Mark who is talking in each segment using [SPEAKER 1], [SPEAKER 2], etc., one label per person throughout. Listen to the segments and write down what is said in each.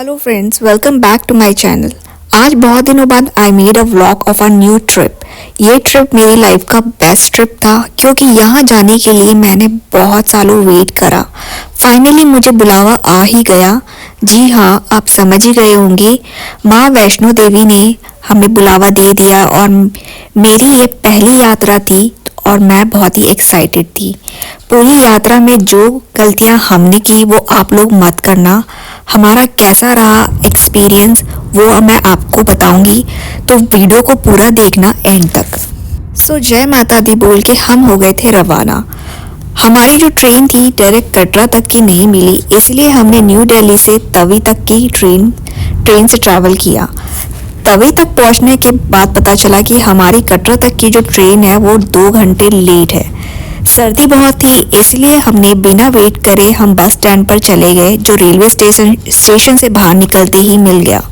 [SPEAKER 1] Hello friends, welcome back to my channel. आज बहुत दिनों बाद I made a vlog of a new trip. ये ट्रिप मेरी लाइफ का बेस्ट ट्रिप था क्योंकि यहाँ जाने के लिए मैंने बहुत सालों वेट करा। फाइनली मुझे बुलावा आ ही गया। जी हाँ, आप समझ ही गए होंगे, माँ वैष्णो देवी ने हमें बुलावा दे दिया और मेरी ये पहली यात्रा थी और मैं बहुत ही एक्साइटेड थी। पूरी यात्रा में जो गलतियां हमने की वो आप लोग मत करना। हमारा कैसा रहा एक्सपीरियंस वो मैं आपको बताऊंगी, तो वीडियो को पूरा देखना एंड तक। सो जय माता दी बोल के हम हो गए थे रवाना। हमारी जो ट्रेन थी डायरेक्ट कटरा तक की नहीं मिली, इसलिए हमने न्यू दिल्ली से तवी तक की ट्रेन से ट्रैवल किया। तवी तक पहुंचने के बाद पता चला कि हमारी कटरा तक की जो ट्रेन है वो 2 घंटे लेट है। सर्दी बहुत थी, इसलिए हमने बिना वेट करे हम बस स्टैंड पर चले गए, जो रेलवे स्टेशन से बाहर निकलते ही मिल गया।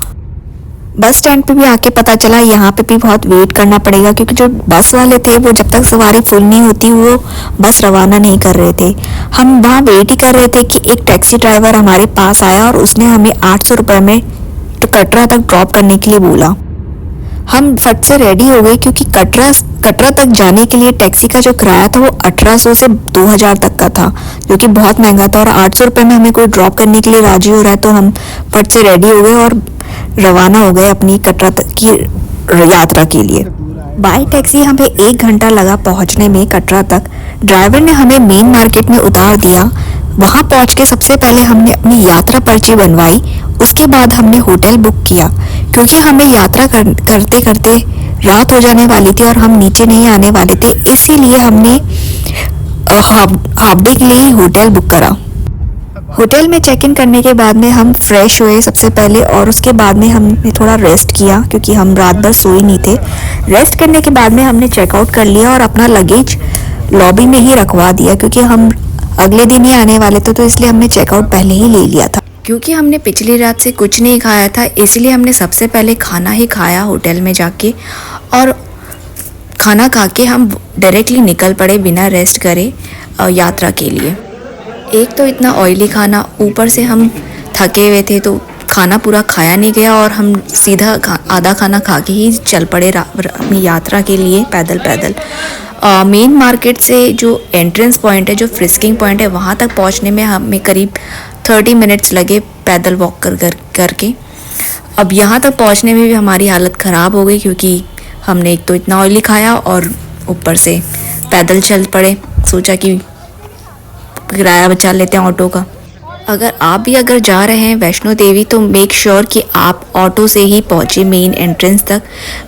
[SPEAKER 1] बस स्टैंड पे भी आके पता चला यहाँ पे भी बहुत वेट करना पड़ेगा, क्योंकि जो बस वाले थे वो जब तक सवारी फुल नहीं होती वो बस रवाना नहीं कर रहे थे। हम वहाँ वेट ही कर रहे थे कि एक टैक्सी ड्राइवर हमारे पास आया और उसने हमें 800 रुपये में तो कटरा तक ड्रॉप करने के लिए बोला। हम फट से रेडी हो गए, क्योंकि कटरा तक जाने के लिए टैक्सी का जो किराया था वो 1800 से 2000 तक का था, जो कि बहुत महंगा था। और 800 रुपये में हमें कोई ड्रॉप करने के लिए राजी हो रहा है, तो हम फट से रेडी हो गए और रवाना हो गए अपनी कटरा तक की यात्रा के लिए। बाई टैक्सी हमें 1 घंटा लगा पहुंचने में कटरा तक। ड्राइवर ने हमें मेन मार्केट में उतार दिया। वहां पहुंच के सबसे पहले हमने अपनी यात्रा पर्ची बनवाई। उसके बाद हमने होटल बुक किया, क्योंकि हमें यात्रा करते करते रात हो जाने वाली थी और हम नीचे नहीं आने वाले थे, इसीलिए हमने हाफ डे के लिए ही होटल बुक करा। होटल में चेक इन करने के बाद में हम फ्रेश हुए सबसे पहले, और उसके बाद में हमने थोड़ा रेस्ट किया, क्योंकि हम रात भर सोए नहीं थे। रेस्ट करने के बाद में हमने चेकआउट कर लिया और अपना लगेज लॉबी में ही रखवा दिया, क्योंकि हम अगले दिन ही आने वाले थे, तो इसलिए हमने चेकआउट पहले ही ले लिया था। क्योंकि हमने पिछली रात से कुछ नहीं खाया था, इसलिए हमने सबसे पहले खाना ही खाया होटल में जाके, और खाना खा के हम डायरेक्टली निकल पड़े बिना रेस्ट करे यात्रा के लिए। एक तो इतना ऑयली खाना, ऊपर से हम थके हुए थे, तो खाना पूरा खाया नहीं गया और हम सीधा आधा खाना खा के ही चल पड़े अपनी यात्रा के लिए पैदल। मेन मार्केट से जो एंट्रेंस पॉइंट है, जो फ्रिस्किंग पॉइंट है, वहाँ तक पहुँचने में हमें करीब 30 मिनट्स लगे पैदल वॉक करके। अब यहाँ तक पहुँचने में भी हमारी हालत ख़राब हो गई, क्योंकि हमने एक तो इतना ऑयली खाया और ऊपर से पैदल चल पड़े। सोचा कि किराया बचा लेते हैं ऑटो का। अगर जा रहे हैं वैष्णो देवी, तो मेक श्योर कि आप ऑटो से ही पहुँचे मेन एंट्रेंस तक,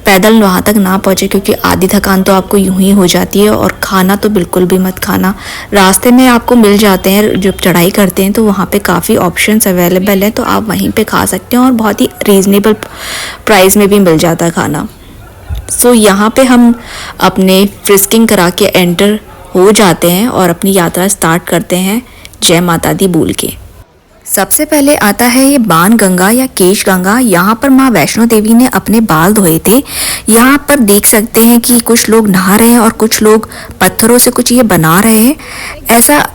[SPEAKER 1] पैदल वहाँ तक ना पहुँचे, क्योंकि आधी थकान तो आपको यूं ही हो जाती है। और खाना तो बिल्कुल भी मत खाना। रास्ते में आपको मिल जाते हैं, जब चढ़ाई करते हैं तो वहाँ पे काफ़ी ऑप्शंस अवेलेबल है, तो आप वहीं पे खा सकते हैं और बहुत ही रीज़नेबल प्राइस में भी मिल जाता है खाना। सो यहाँ पे हम अपने फ्रिस्किंग करा के एंटर हो जाते हैं और अपनी यात्रा स्टार्ट करते हैं जय माता दी बोल के। सबसे पहले आता है ये बाण गंगा या केश गंगा। यहाँ पर माँ वैष्णो देवी ने अपने बाल धोए थे। यहाँ पर देख सकते हैं कि कुछ लोग नहा रहे हैं और कुछ लोग पत्थरों से कुछ ये बना रहे हैं। ऐसा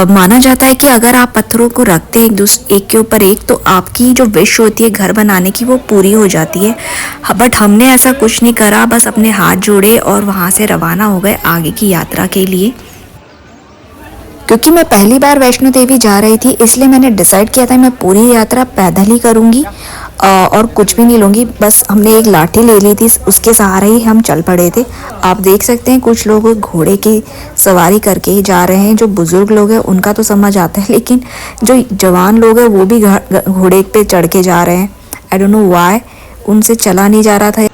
[SPEAKER 1] माना जाता है कि अगर आप पत्थरों को रखते हैं एक के ऊपर एक, तो आपकी जो विश होती है घर बनाने की वो पूरी हो जाती है। बट हमने ऐसा कुछ नहीं करा, बस अपने हाथ जोड़े और वहाँ से रवाना हो गए आगे की यात्रा के लिए। क्योंकि मैं पहली बार वैष्णो देवी जा रही थी, इसलिए मैंने डिसाइड किया था मैं पूरी यात्रा पैदल ही करूँगी और कुछ भी नहीं लूँगी। बस हमने एक लाठी ले ली थी, उसके सहारे ही हम चल पड़े थे। आप देख सकते हैं कुछ लोग घोड़े की सवारी करके ही जा रहे हैं। जो बुज़ुर्ग लोग हैं उनका तो समझ आता है, लेकिन जो जवान लोग हैं वो भी घोड़े पे चढ़ के जा रहे हैं। आई डोंट नो व्हाई, उनसे चला नहीं जा रहा था।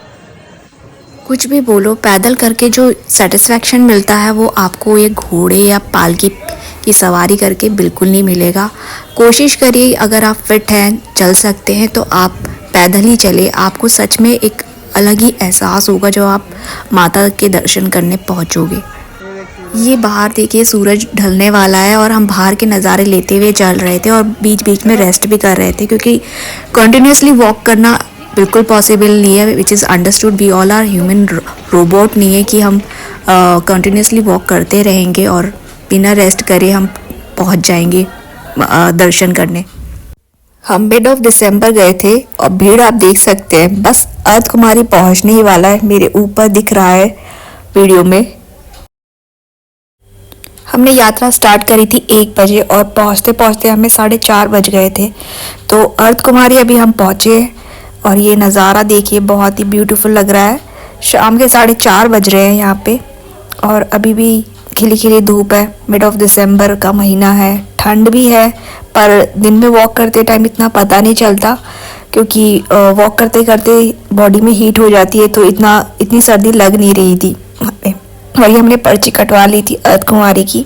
[SPEAKER 1] कुछ भी बोलो, पैदल करके जो सेटिस्फैक्शन मिलता है वो आपको ये घोड़े या पालकी की सवारी करके बिल्कुल नहीं मिलेगा। कोशिश करिए, अगर आप फिट हैं, चल सकते हैं, तो आप पैदल ही चले। आपको सच में एक अलग ही एहसास होगा जब आप माता के दर्शन करने पहुंचोगे। ये बाहर देखिए सूरज ढलने वाला है और हम बाहर के नज़ारे लेते हुए चल रहे थे और बीच बीच में रेस्ट भी कर रहे थे, क्योंकि कंटिन्यूसली वॉक करना बिल्कुल पॉसिबल नहीं है। Which is understood, we all are human robot नहीं है कि हम कंटिन्यूसली वॉक करते रहेंगे और बिना रेस्ट करे हम पहुंच जाएंगे दर्शन करने। हम मिड ऑफ दिसंबर गए थे और भीड़ आप देख सकते हैं, बस अर्थ कुमारी पहुंचने ही वाला है, मेरे ऊपर दिख रहा है वीडियो में। हमने यात्रा स्टार्ट करी थी 1 बजे और पहुंचते पहुंचते हमें 4:30 बज गए थे। तो अर्थ कुमारी अभी हम पहुंचे और ये नज़ारा देखिए, बहुत ही ब्यूटीफुल लग रहा है। शाम के 4:30 बज रहे हैं यहाँ पे और अभी भी खिली खिली धूप है। मिड ऑफ दिसंबर का महीना है, ठंड भी है, पर दिन में वॉक करते टाइम इतना पता नहीं चलता क्योंकि वॉक करते करते बॉडी में हीट हो जाती है, तो इतनी सर्दी लग नहीं रही थी वहाँ पे। वही हमने पर्ची कटवा ली थी अर्थ कुमारी की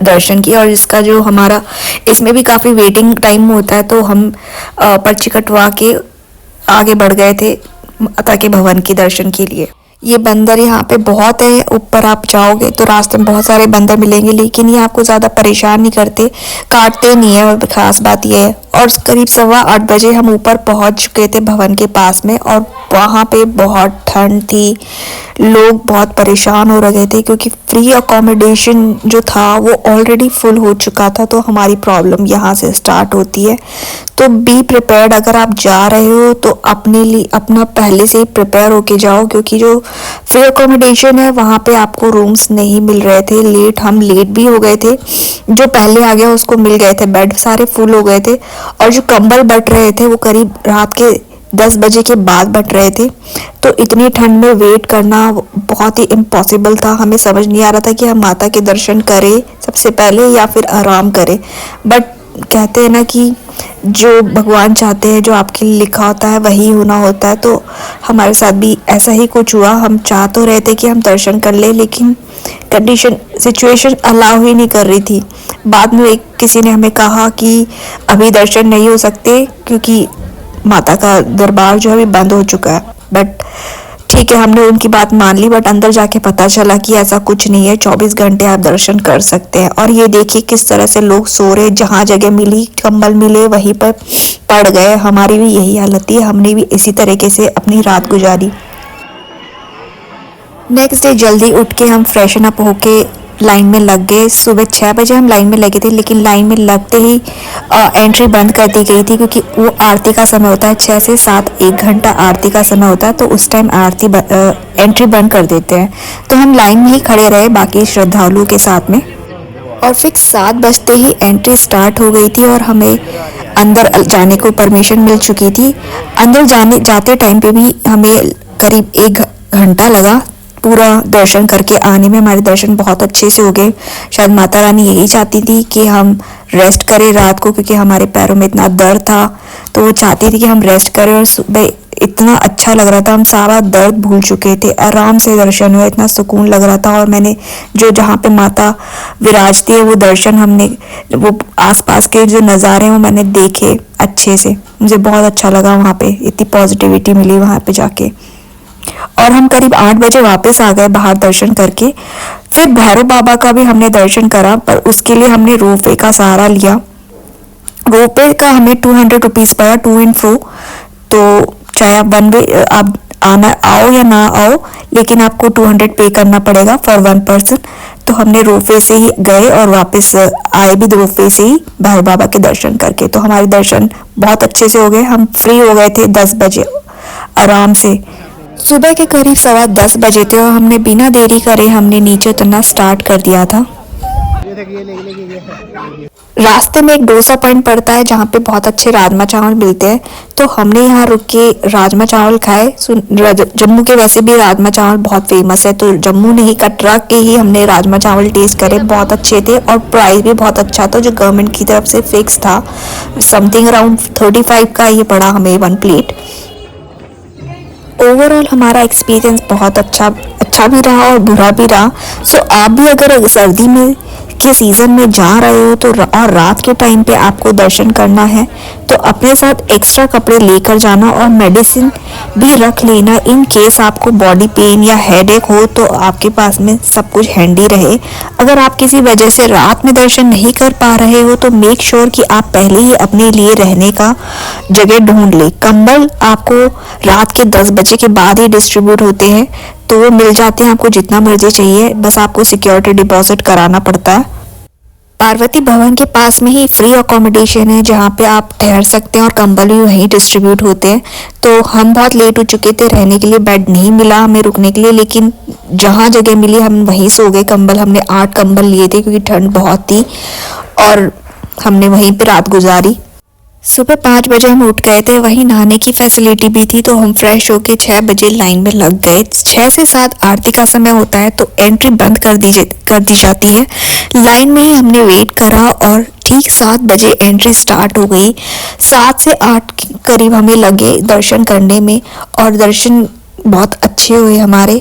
[SPEAKER 1] दर्शन की, और इसका जो हमारा इसमें भी काफ़ी वेटिंग टाइम होता है, तो हम पर्ची कटवा के आगे बढ़ गए थे माता के भवन के दर्शन के लिए। ये बंदर यहाँ पे बहुत है, ऊपर आप जाओगे तो रास्ते में बहुत सारे बंदर मिलेंगे, लेकिन ये आपको ज़्यादा परेशान नहीं करते, काटते नहीं है, और खास बात ये है। और करीब 8:15 बजे हम ऊपर पहुँच चुके थे भवन के पास में, और वहाँ पे बहुत ठंड थी, लोग बहुत परेशान हो रहे थे क्योंकि फ्री अकोमोडेशन जो था वो ऑलरेडी फुल हो चुका था। तो हमारी प्रॉब्लम यहाँ से स्टार्ट होती है। तो बी प्रिपेयर्ड, अगर आप जा रहे हो तो अपने लिए अपना पहले से ही प्रिपेयर होके जाओ, क्योंकि जो फ्री अकोमोडेशन है वहाँ पे आपको रूम्स नहीं मिल रहे थे। हम लेट भी हो गए थे, जो पहले आ गया उसको मिल गए थे, बेड सारे फुल हो गए थे, और जो कंबल बट रहे थे वो करीब रात के 10 बजे के बाद बट रहे थे। तो इतनी ठंड में वेट करना बहुत ही इम्पॉसिबल था। हमें समझ नहीं आ रहा था कि हम माता के दर्शन करें सबसे पहले या फिर आराम करें, बट कहते हैं ना कि जो भगवान चाहते हैं, जो आपके लिए लिखा होता है वही होना होता है। तो हमारे साथ भी ऐसा ही कुछ हुआ। हम चाह तो रहे थे कि हम दर्शन कर ले, लेकिन सिचुएशन अलाउ ही नहीं कर रही थी। बाद में किसी ने हमें कहा कि अभी दर्शन नहीं हो सकते क्योंकि माता का दरबार जो है बंद हो चुका है। बट ठीक है, हमने उनकी बात मान ली, बट अंदर जाके पता चला कि ऐसा कुछ नहीं है, 24 घंटे आप दर्शन कर सकते हैं। और ये देखिए किस तरह से लोग सो रहे, जहाँ जगह मिली कंबल मिले वहीं पर पड़ गए। हमारी भी यही हालत थी, हमने भी इसी तरीके से अपनी रात गुजारी। नेक्स्ट डे जल्दी उठ के हम फ्रेशन अप होके लाइन में लग गए। सुबह 6 बजे हम लाइन में लगे थे, लेकिन लाइन में लगते ही एंट्री बंद कर दी गई थी क्योंकि वो आरती का समय होता है, 6 से 7 1 घंटा आरती का समय होता है, तो उस टाइम एंट्री बंद कर देते हैं। तो हम लाइन में ही खड़े रहे बाकी श्रद्धालुओं के साथ में, और फिक्स 7 बजते ही एंट्री स्टार्ट हो गई थी और हमें अंदर जाने को परमिशन मिल चुकी थी। अंदर जाते टाइम पे भी हमें करीब 1 घंटा लगा पूरा दर्शन करके आने में। हमारे दर्शन बहुत अच्छे से हो गए। शायद माता रानी यही चाहती थी कि हम रेस्ट करें रात को, क्योंकि हमारे पैरों में इतना दर्द था, तो वो चाहती थी कि हम रेस्ट करें। और सुबह इतना अच्छा लग रहा था, हम सारा दर्द भूल चुके थे, आराम से दर्शन हुआ, इतना सुकून लग रहा था। और मैंने जहाँ पे माता विराजती है वो दर्शन हमने, वो आसपास के जो नज़ारे हैं वो मैंने देखे अच्छे से, मुझे बहुत अच्छा लगा। वहाँ पे इतनी पॉजिटिविटी मिली वहाँ पे जाके। और हम करीब 8 बजे वापस आ गए बाहर दर्शन करके। फिर भैरव बाबा का भी हमने दर्शन करा, पर उसके लिए हमने रोपवे का सहारा लिया। रोपवे का हमें 200 रुपीज़ पड़ा, टू एंड फ्रो। तो चाहे आप वन वे आप आओ या ना आओ, लेकिन आपको 200 पे करना पड़ेगा फॉर 1 पर्सन। तो हमने रोपवे से ही गए और वापस आए भी रोपवे से ही भैरव बाबा के दर्शन करके। तो हमारे दर्शन बहुत अच्छे से हो गए। हम फ्री हो गए थे 10 बजे आराम से। सुबह के करीब 10:15 बजे थे और हमने बिना देरी करे हमने नीचे उतरना स्टार्ट कर दिया था। रास्ते में एक डोसा पॉइंट पड़ता है जहाँ पे बहुत अच्छे राजमा चावल मिलते हैं, तो हमने यहाँ रुक के राजमा चावल खाए। जम्मू के वैसे भी राजमा चावल बहुत फेमस है, तो जम्मू नहीं कटरा के ही हमने राजमा चावल टेस्ट करे, बहुत अच्छे थे और प्राइस भी बहुत अच्छा था जो गवर्नमेंट की तरफ से फिक्स था। समथिंग अराउंड 35 का ये पड़ा हमें 1 प्लेट। ओवरऑल हमारा एक्सपीरियंस बहुत अच्छा भी रहा और बुरा भी रहा। सो आप भी अगर सर्दी में के सीज़न में जा रहे हो तो और रात के टाइम पे आपको दर्शन करना है तो अपने साथ एक्स्ट्रा कपड़े लेकर जाना और मेडिसिन भी रख लेना, इन केस आपको बॉडी पेन या हेडेक हो तो आपके पास में सब कुछ हैंडी रहे। अगर आप किसी वजह से रात में दर्शन नहीं कर पा रहे हो तो मेक श्योर कि आप पहले ही अपने लिए रहने का जगह ढूंढ ले। कंबल आपको रात के 10 बजे के बाद ही डिस्ट्रीब्यूट होते हैं, तो वो मिल जाते हैं आपको जितना मर्जी चाहिए, बस आपको सिक्योरिटी डिपॉजिट कराना पड़ता है। पार्वती भवन के पास में ही फ्री अकोमोडेशन है जहाँ पे आप ठहर सकते हैं और कंबल भी वहीं डिस्ट्रीब्यूट होते हैं। तो हम बहुत लेट हो चुके थे, रहने के लिए बेड नहीं मिला हमें रुकने के लिए, लेकिन जहाँ जगह मिली हम वहीं सो गए। कंबल हमने 8 कंबल लिए थे क्योंकि ठंड बहुत थी और हमने वहीं पे रात गुजारी। सुबह 5 बजे हम उठ गए थे, वहीं नहाने की फैसिलिटी भी थी तो हम फ्रेश होके 6 बजे लाइन में लग गए। 6 से 7 आरती का समय होता है तो एंट्री बंद कर दी जाती है। लाइन में ही हमने वेट करा और ठीक 7 बजे एंट्री स्टार्ट हो गई। 7 से 8 के करीब हमें लगे दर्शन करने में और दर्शन बहुत अच्छे हुए हमारे।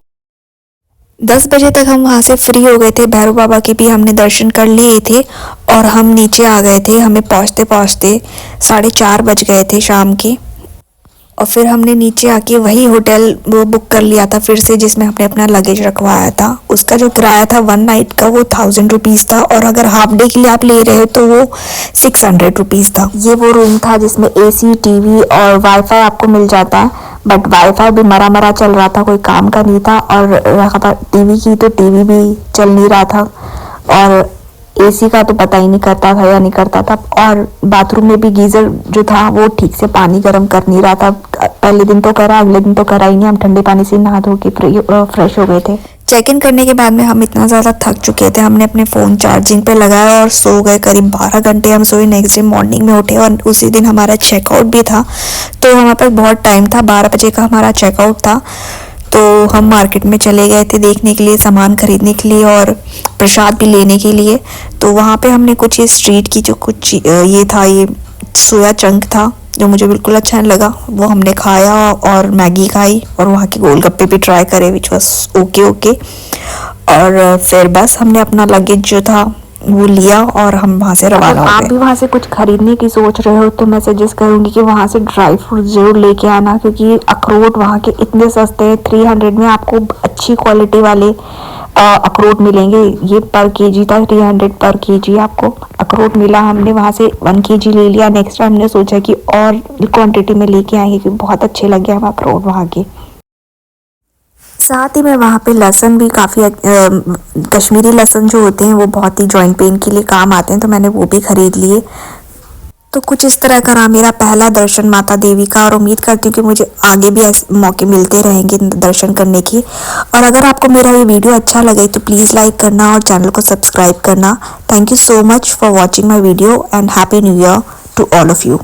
[SPEAKER 1] 10 बजे तक हम वहाँ से फ्री हो गए थे। भैरव बाबा के भी हमने दर्शन कर लिए थे और हम नीचे आ गए थे। हमें पहुँचते पहुँचते 4:30 बज गए थे शाम के। और फिर हमने नीचे आके वही होटल वो बुक कर लिया था फिर से जिसमें हमने अपना लगेज रखवाया था। उसका जो किराया था 1 नाइट का वो 1000 रुपीज़ था और अगर हाफ डे के लिए आप ले रहे हो तो वो 600 रुपीज़ था। ये वो रूम था जिसमें AC, TV और वाईफाई आपको मिल जाता है, बट वाईफाई भी मरा चल रहा था, कोई काम का नहीं था। और टीवी की तो टीवी भी चल नहीं रहा था और AC का तो पता ही नहीं करता था या नहीं करता था। और बाथरूम में भी गीजर जो था वो ठीक से पानी गर्म कर नहीं रहा था। पहले दिन तो करा, अगले दिन तो करा ही नहीं। हम ठंडे पानी से नहा धो के फ्रेश हो गए थे। चेक इन करने के बाद में हम इतना ज़्यादा थक चुके थे, हमने अपने फ़ोन चार्जिंग पे लगाया और सो गए। करीब 12 घंटे हम सोए। नेक्स्ट डे मॉर्निंग में उठे और उसी दिन हमारा चेकआउट भी था तो हमारे पास बहुत टाइम था। 12 बजे का हमारा चेकआउट था तो हम मार्केट में चले गए थे देखने के लिए, सामान खरीदने के लिए और प्रसाद भी लेने के लिए। तो वहाँ पे हमने कुछ ये स्ट्रीट की जो कुछ ये था, ये सोया चंक था जो मुझे बिल्कुल अच्छा नहीं लगा, वो हमने खाया और मैगी खाई और वहाँ के गोलगप्पे भी ट्राई करे विच वॉज ओके। और फिर बस हमने अपना लगेज जो था वो लिया और हम वहाँ से रवाना हो गए। आप भी वहाँ से कुछ खरीदने की सोच रहे हो तो मैं सजेस्ट करूँगी कि वहाँ से ड्राई फ्रूट ज़रूर लेके आना, क्योंकि अखरोट वहाँ के इतने सस्ते हैं। 300 में आपको अच्छी क्वालिटी वाले अखरोट मिलेंगे। ये पर केजी था, 300 पर केजी आपको अखरोट मिला। हमने वहाँ से 1 केजी ले लिया। नेक्स्ट टाइम हमने सोचा कि और क्वांटिटी में लेके आएंगे क्योंकि बहुत अच्छे लगे हमें अखरोट वहाँ के। साथ ही में वहाँ पे लहसुन भी काफ़ी कश्मीरी लहसुन जो होते हैं वो बहुत ही जॉइंट पेन के लिए काम आते हैं तो मैंने वो भी ख़रीद लिए। तो कुछ इस तरह का रहा मेरा पहला दर्शन माता देवी का और उम्मीद करती हूँ कि मुझे आगे भी ऐसे मौके मिलते रहेंगे दर्शन करने की। और अगर आपको मेरा ये वीडियो अच्छा लगे तो प्लीज़ लाइक करना और चैनल को सब्सक्राइब करना। Thank you so much for watching my video and happy new year to all of you.